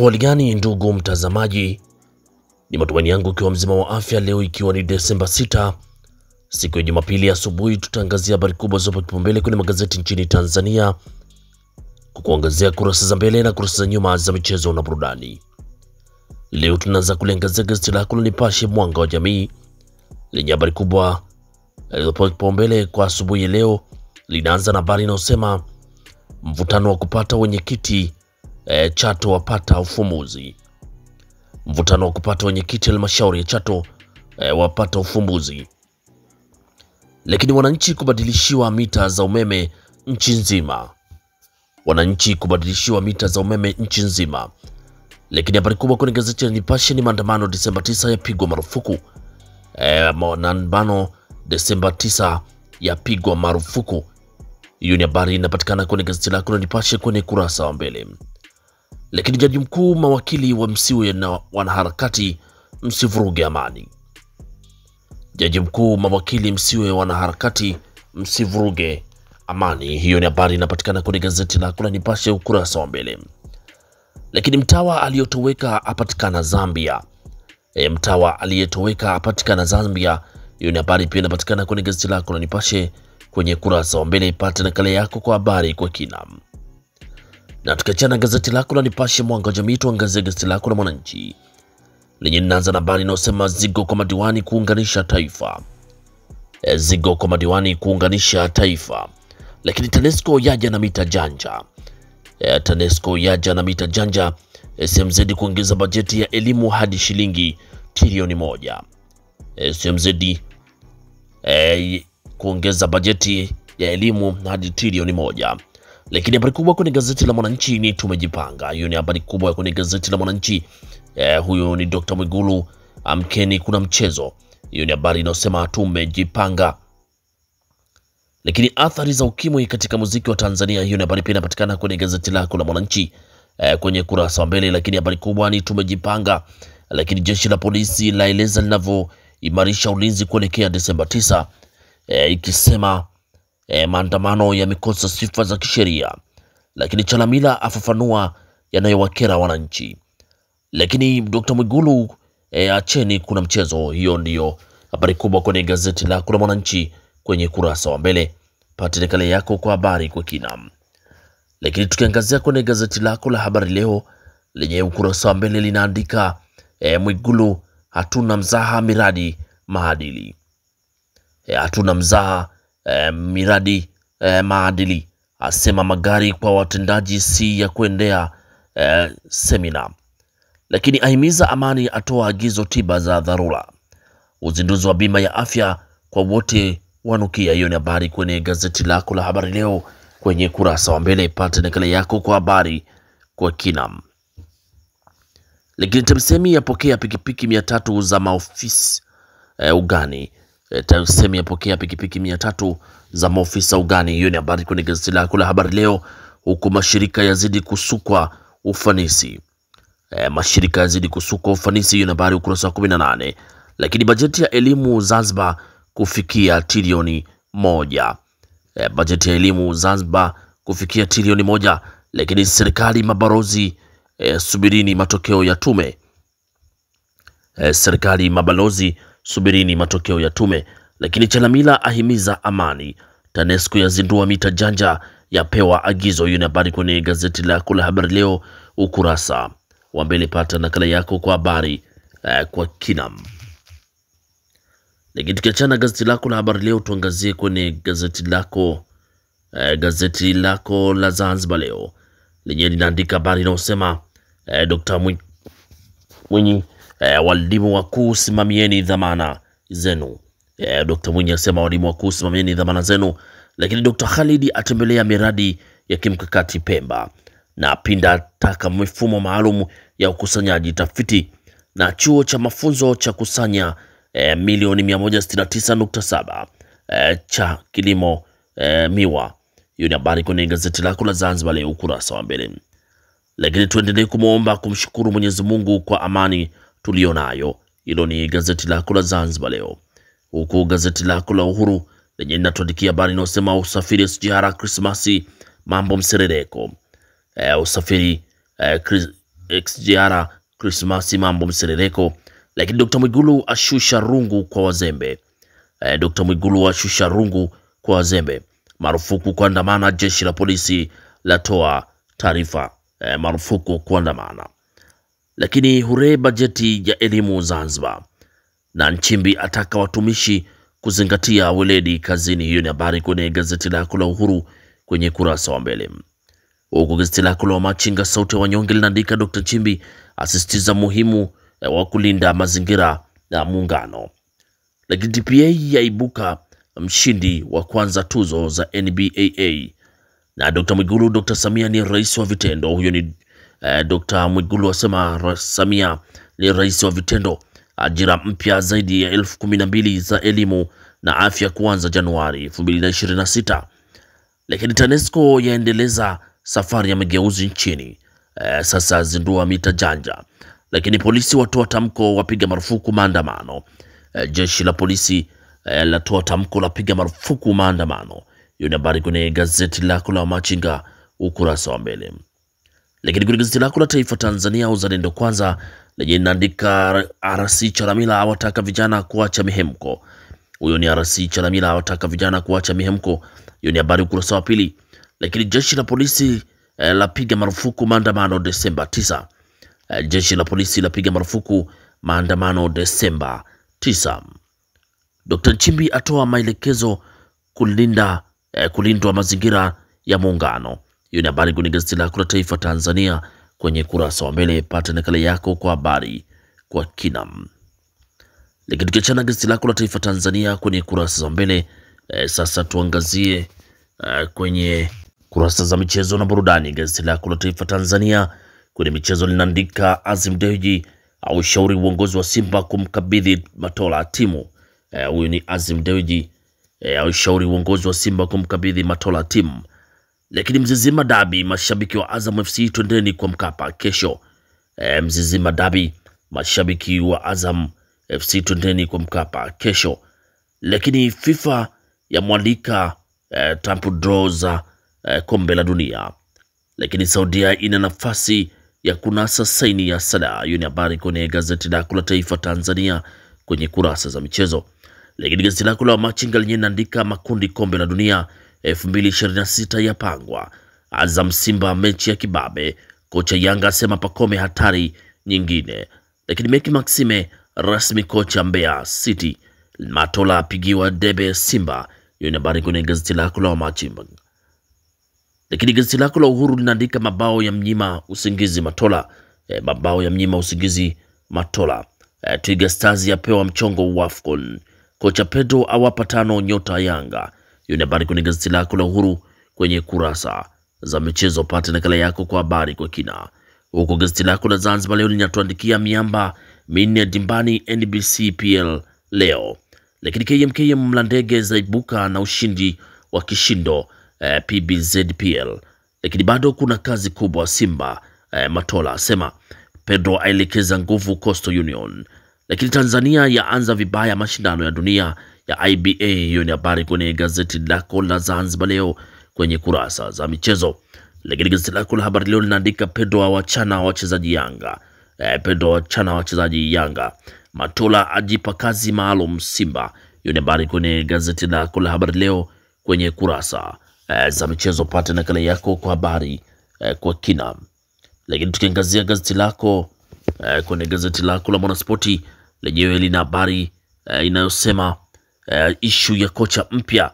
Hali gani ndugu mtazamaji, ni matumaini yangu ikiwa mzima wa afya. Leo ikiwa ni Desemba 6, siku ya Jumapili asubuhi, tutaangazia habari kubwa zopa kipaumbele kwenye magazeti nchini Tanzania, kukuangazia kurasa za mbele na kurasa za nyuma za michezo na burudani. Leo tunaanza kuliangazia gazeti lako la Nipashe Mwanga wa Jamii lenye habari kubwa zopa kipaumbele kwa asubuhi leo. Linaanza na habari inayosema mvutano wa kupata wenyekiti Chato wapata ufumbuzi. Mvutano wa kupata wenyekiti halmashauri ya Chato wapata ufumbuzi. Lakini wananchi kubadilishiwa mita za umeme nchi nzima. Wananchi kubadilishiwa mita za umeme nchi nzima. Lakini habari kubwa kwenye gazeti la Nipashe ni maandamano Desemba 9 yapigwa marufuku. Maandamano Desemba 9 yapigwa marufuku. Hiyo ni habari inapatikana kwenye gazeti lako la Nipashe kwenye kurasa wa mbele. Lakini jaji mkuu, mawakili wa msiwe na wanaharakati msivuruge amani. Jaji mkuu, mawakili msiwe wanaharakati msivuruge amani. Hiyo ni habari inapatikana kwenye gazeti lako la Nipashe ukurasa wa mbele. Lakini mtawa aliyotoweka apatikana Zambia. Mtawa aliyetoweka apatikana Zambia. Hiyo ni habari pia inapatikana kwenye gazeti lako la Nipashe kwenye kurasa wa mbele. Ipate nakala yako kwa habari kwa kina. Na tukiachana gazeti lako la Nipashe Mwanga wa Jamii, tuangazie gazeti lako la Mwananchi lenye linaanza na habari inayosema zigo kwa madiwani kuunganisha taifa. Zigo kwa madiwani kuunganisha taifa. Lakini TANESCO yaja na mita janja. TANESCO yaja na mita janja. SMZ kuongeza bajeti ya elimu hadi shilingi trilioni 1. SMZ kuongeza bajeti ya elimu hadi trilioni 1. Lakini habari kubwa kwenye gazeti la Mwananchi ni tumejipanga. Hiyo ni habari kubwa kwenye gazeti la Mwananchi. Huyo ni Dr. Mwigulu, amkeni kuna mchezo. Hiyo ni habari inayosema tumejipanga. Lakini athari za ukimwi katika muziki wa Tanzania, hiyo ni habari pia inapatikana kwenye gazeti lako la Mwananchi kwenye kurasa wa mbele. Lakini habari kubwa ni tumejipanga. Lakini jeshi la polisi laeleza linavyoimarisha ulinzi kuelekea Desemba 9, ikisema maandamano yamekosa sifa za kisheria. Lakini Chalamila afafanua yanayowakera wananchi. Lakini Dr. Mwigulu acheni kuna mchezo. Hiyo ndiyo habari kubwa kwenye gazeti lako la Mwananchi kwenye kurasa wa mbele. Pata nakala yako kwa habari kwa kina. Lakini tukiangazia kwenye gazeti lako la Habari Leo lenye ukurasa wa mbele linaandika Mwigulu, hatuna mzaha miradi maadili. Hatuna mzaha miradi maadili, asema magari kwa watendaji si ya kuendea semina. Lakini ahimiza amani, atoa agizo tiba za dharura. Uzinduzi wa bima ya afya kwa wote wanukia. Hiyo ni habari kwenye gazeti lako la Habari Leo kwenye kurasa wa mbele. Pata nakala yako kwa habari kwa kina. Lakini TAMISEMI yapokea pikipiki 300 za maofisa ugani. TAMISEMI yapokea pikipiki 300 za maofisa ugani. Hiyo ni habari kwenye gazeti lako la Habari Leo, huku mashirika yazidi kusukwa ufanisi. Mashirika yazidi kusukwa ufanisi. Hiyo ni habari ukurasa wa 18. Lakini bajeti ya elimu Zanzibar kufikia trilioni 1. Bajeti ya elimu Zanzibar kufikia trilioni 1. Lakini serikali mabalozi subirini matokeo ya tume. Serikali mabalozi subirini matokeo ya tume. Lakini Chalamila ahimiza amani. TANESCO yazindua mita janja, yapewa agizo. Hiyo ni habari kwenye gazeti lako la Habari Leo ukurasa wa mbele. Pata nakala yako kwa habari kwa kina. Lakini tukiachana gazeti lako la Habari Leo, tuangazie kwenye gazeti lako la Zanzibar Leo lenye linaandika habari inayosema Dr. Mwinyi, walimu wakuu simamieni dhamana zenu. Dr. Mwinyi asema walimu wakuu simamieni dhamana zenu. Lakini Dr. Khalid atembelea miradi ya kimkakati Pemba. Na Pinda taka mifumo maalum ya ukusanyaji tafiti. Na chuo cha mafunzo cha kusanya milioni 169.7 cha kilimo miwa. Hiyo ni habari kwenye gazeti lako la Zanzibar Leo ukurasa wa mbele. Lakini tuendelee kumwomba kumshukuru Mwenyezi Mungu kwa amani tulionayo. Hilo ni gazeti lako la Zanzibar Leo. Huku gazeti lako la Uhuru lenye linatuandikia habari inayosema usafiri SGR Krismasi mambo mserereko. Usafiri XGR Christmas mambo mserereko. Lakini Dr. Mwigulu ashusha rungu kwa wazembe. Dr. Mwigulu ashusha rungu kwa wazembe. Marufuku kuandamana, jeshi la polisi latoa taarifa. Marufuku kuandamana. Lakini hure bajeti ya elimu Zanzibar. Na Nchimbi ataka watumishi kuzingatia weledi kazini. Hiyo ni habari kwenye gazeti lako la Uhuru kwenye kurasa wa mbele. Huko gazeti lako la Machinga sauti ya wanyonge linaandika Dr. Nchimbi asisitiza muhimu wa kulinda mazingira na muungano. Lakini TPA yaibuka mshindi wa kwanza tuzo za NBAA. Na Dr. Mwigulu, Dr. Samia ni rais wa vitendo. Huyo ni Dr. Mwigulu asema Samia ni rais wa vitendo. Ajira mpya zaidi ya 12,000 za elimu na afya kuanza Januari 2026. Lakini TANESCO yaendeleza safari ya mageuzi nchini. Sasa zindua mita janja. Lakini polisi watoa tamko wapiga marufuku maandamano. Jeshi la polisi latoa tamko la piga marufuku maandamano. Hiyo ni habari kwenye gazeti lako la Machinga ukurasa wa mbele. Lakini kwenye gazeti lako la Taifa Tanzania Uzalendo Kwanza lenye linaandika RC Chalamila awataka vijana kuacha mihemko. Huyo ni RC Chalamila awataka vijana kuacha mihemko. Hiyo ni habari ukurasa wa pili. Lakini jeshi la polisi lapiga marufuku maandamano Desemba 9. Jeshi la polisi lapiga marufuku maandamano Desemba 9. Dr. Nchimbi atoa maelekezo kulindwa mazingira ya muungano. Hiyo ni habari kwenye gazeti lako la Taifa Tanzania kwenye kurasa wa mbele. Pata nakala yako kwa habari kwa kina. Lakini tukiachana gazeti lako la Taifa Tanzania kwenye kurasa za mbele, sasa tuangazie kwenye kurasa za michezo na burudani. Gazeti lako la Taifa Tanzania kwenye michezo linaandika Azim Dewji au shauri uongozi wa Simba kumkabidhi Matola timu. Huyu ni Azim Dewji au shauri uongozi wa Simba kumkabidhi Matola timu. Lakini Mzizima Dabi, mashabiki wa Azam FC twendeni kwa Mkapa kesho. Mzizima Dabi, mashabiki wa Azam FC twendeni kwa Mkapa kesho. Lakini FIFA yamwalika tampu draw za kombe la dunia. Lakini Saudia ina nafasi ya kunasa saini ya Salah. Hiyo ni habari kwenye gazeti lako la Taifa Tanzania kwenye kurasa za michezo. Lakini gazeti lako la Machinga lenye linaandika makundi kombe la dunia 2026 yapangwa. Azam Simba mechi ya kibabe. Kocha Yanga asema Pacome hatari nyingine. Lakini Meki Maxime rasmi kocha Mbeya City. Matola apigiwa debe Simba. Hiyo ni habari kwenye gazeti lako la Machinga. Lakini gazeti lako la Uhuru linaandika mabao ya mnyima usingizi Matola. Mabao ya mnyima usingizi Matola. Twiga Stars yapewa mchongo wa AFCON. Kocha Pedro awapa 5 nyota Yanga. Hiyo ni habari kwenye gazeti lako la Uhuru kwenye kurasa za michezo. Pata nakala yako kwa habari kwa kina. Huko gazeti lako la Zanzibar Leo linatuandikia miamba 4 dimbani NBC PL leo. Lakini KMKM Mlandege zaibuka na ushindi wa kishindo PBZPL. Lakini bado kuna kazi kubwa Simba. Matola asema Pedro aelekeza nguvu Coastal Union. Lakini Tanzania yaanza vibaya mashindano ya dunia ya IBA. Hiyo ni habari kwenye gazeti lako la Zanzibar Leo kwenye kurasa za michezo. Lakini gazeti lako la Habari Leo linaandika Pedro awachana wachezaji Yanga. Pedro awachana wachezaji Yanga. Matola ajipa kazi maalum Simba. Hiyo ni habari kwenye gazeti lako la Habari Leo kwenye kurasa za michezo. Pata nakala yako kwa habari kwa kina. Lakini tukiangazia gazeti lako kwenye gazeti lako la Mwanaspoti lenyewe lina habari inayosema ishu ya kocha mpya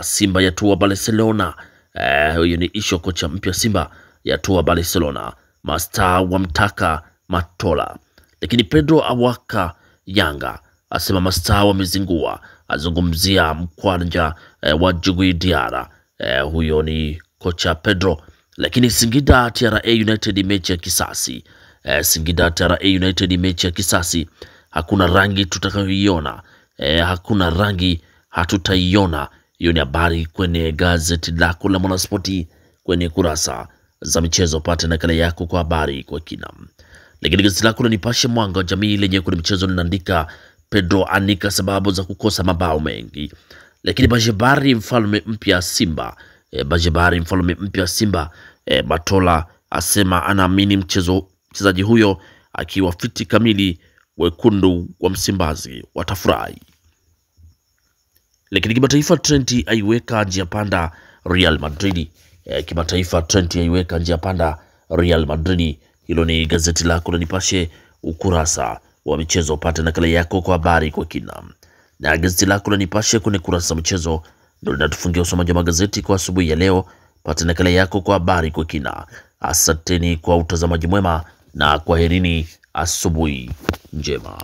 Simba yatua Barcelona. Hiyo ni ishu ya kocha mpya Simba yatua Barcelona. Mastaa wamtaka Matola. Lakini Pedro awaka Yanga asema mastaa wamezingua. Azungumzia mkwanja wa Djigui Diarra. Huyo ni kocha Pedro. Lakini Singida TRA United mechi ya kisasi. Singida TRA United mechi ya kisasi. Hakuna rangi tutakayoiona. Hakuna rangi hatutaiona. Hiyo ni habari kwenye gazeti lako la Mwanaspoti kwenye kurasa za michezo. Pata nakala yako kwa habari kwa kina. Lakini gazeti lako la Nipashe Mwanga wa Jamii lenye kwenye michezo linaandika Pedro anika sababu za kukosa mabao mengi. Lakini Bajebari mfalme mpya Simba. Bajebari mfalme mpya Simba. Matola asema anaamini mchezo mchezaji huyo akiwa fiti kamili, wekundu wa Msimbazi watafurahi. Lakini kimataifa, Trent aiweka njia panda Real Madrid. Kimataifa, Trent aiweka njia panda Real Madrid. Hilo ni gazeti lako la Nipashe ukurasa wa michezo. Pata nakala yako kwa habari kwa kina. Na gazeti lako la Nipashe kwenye kurasa za michezo ndio linatufungia usomaji wa magazeti kwa asubuhi ya leo. Pata nakala yako kwa habari kwa kina. Asanteni kwa utazamaji mwema na kwaherini, asubuhi njema.